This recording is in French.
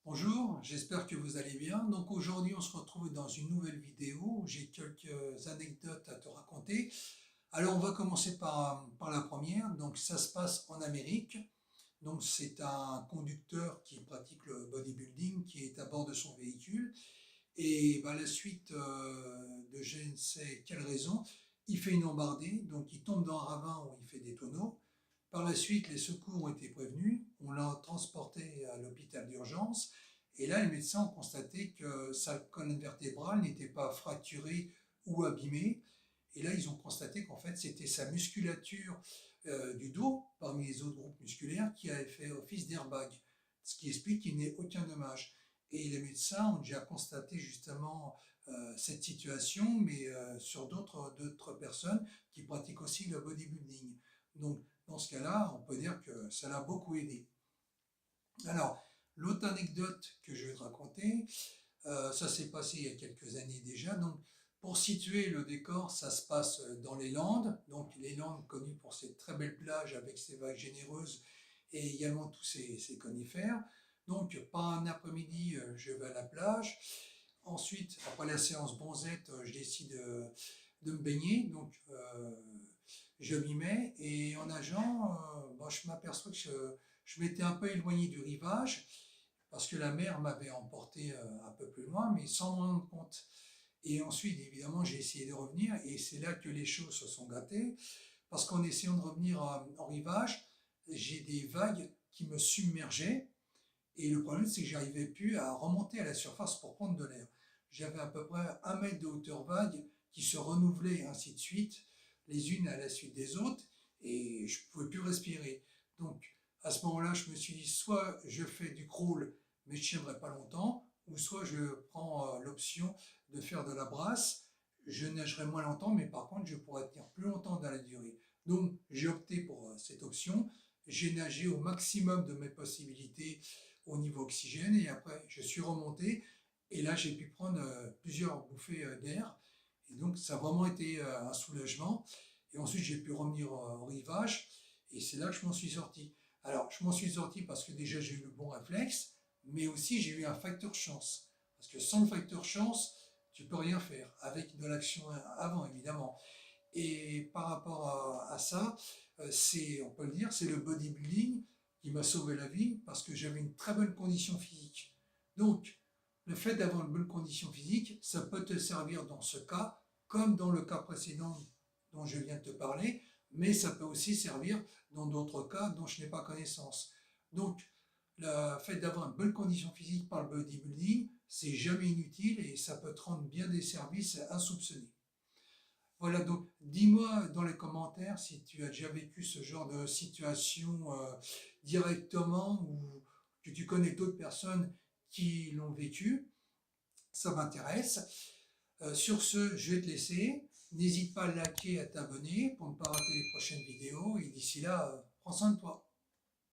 Bonjour, j'espère que vous allez bien. Donc aujourd'hui, on se retrouve dans une nouvelle vidéo où j'ai quelques anecdotes à te raconter. Alors on va commencer par la première. Donc ça se passe en Amérique. Donc c'est un conducteur qui pratique le bodybuilding qui est à bord de son véhicule. Et à la suite de je ne sais quelle raison, il fait une embardée. Donc il tombe dans un ravin où il fait des tonneaux. Par la suite, les secours ont été prévenus, on l'a transporté à l'hôpital d'urgence, et là, les médecins ont constaté que sa colonne vertébrale n'était pas fracturée ou abîmée, et là, ils ont constaté qu'en fait, c'était sa musculature du dos, parmi les autres groupes musculaires, qui avait fait office d'airbag, ce qui explique qu'il n'y ait aucun dommage. Et les médecins ont déjà constaté justement cette situation, mais sur d'autres personnes qui pratiquent aussi le bodybuilding. Donc, dans ce cas-là, on peut dire que ça l'a beaucoup aidé. Alors, l'autre anecdote que je vais te raconter, ça s'est passé il y a quelques années déjà. Donc, pour situer le décor, ça se passe dans les Landes. Donc, les Landes connues pour ces très belles plages avec ces vagues généreuses et également tous ces conifères. Donc, par un après-midi, je vais à la plage. Ensuite, après la séance bronzette, je décide de me baigner. Donc, je m'y mets et en nageant, je m'aperçois que je m'étais un peu éloigné du rivage parce que la mer m'avait emporté un peu plus loin, mais sans m'en rendre compte. Et ensuite, évidemment, j'ai essayé de revenir et c'est là que les choses se sont gâtées parce qu'en essayant de revenir en rivage, j'ai des vagues qui me submergeaient et le problème, c'est que j'arrivais plus à remonter à la surface pour prendre de l'air. J'avais à peu près 1 mètre de hauteur vague qui se renouvelait et ainsi de suite, les unes à la suite des autres, et je ne pouvais plus respirer. Donc, à ce moment-là, je me suis dit, soit je fais du crawl, mais je ne tiendrai pas longtemps, ou soit je prends l'option de faire de la brasse. Je nagerai moins longtemps, mais par contre, je pourrais tenir plus longtemps dans la durée. Donc, j'ai opté pour cette option. J'ai nagé au maximum de mes possibilités au niveau oxygène et après je suis remonté et là j'ai pu prendre plusieurs bouffées d'air et donc ça a vraiment été un soulagement et ensuite j'ai pu revenir au rivage et c'est là que je m'en suis sorti. Alors je m'en suis sorti parce que déjà j'ai eu le bon réflexe mais aussi j'ai eu un facteur chance parce que sans le facteur chance tu peux rien faire avec de l'action avant évidemment. Et par rapport à ça, on peut le dire, c'est le bodybuilding qui m'a sauvé la vie parce que j'avais une très bonne condition physique. Donc, le fait d'avoir une bonne condition physique, ça peut te servir dans ce cas, comme dans le cas précédent dont je viens de te parler, mais ça peut aussi servir dans d'autres cas dont je n'ai pas connaissance. Donc, le fait d'avoir une bonne condition physique par le bodybuilding, c'est jamais inutile et ça peut te rendre bien des services insoupçonnés. Voilà, donc dis-moi dans les commentaires si tu as déjà vécu ce genre de situation directement ou que tu connais d'autres personnes qui l'ont vécu. Ça m'intéresse. Sur ce, je vais te laisser. N'hésite pas à liker et à t'abonner pour ne pas rater les prochaines vidéos. Et d'ici là, prends soin de toi.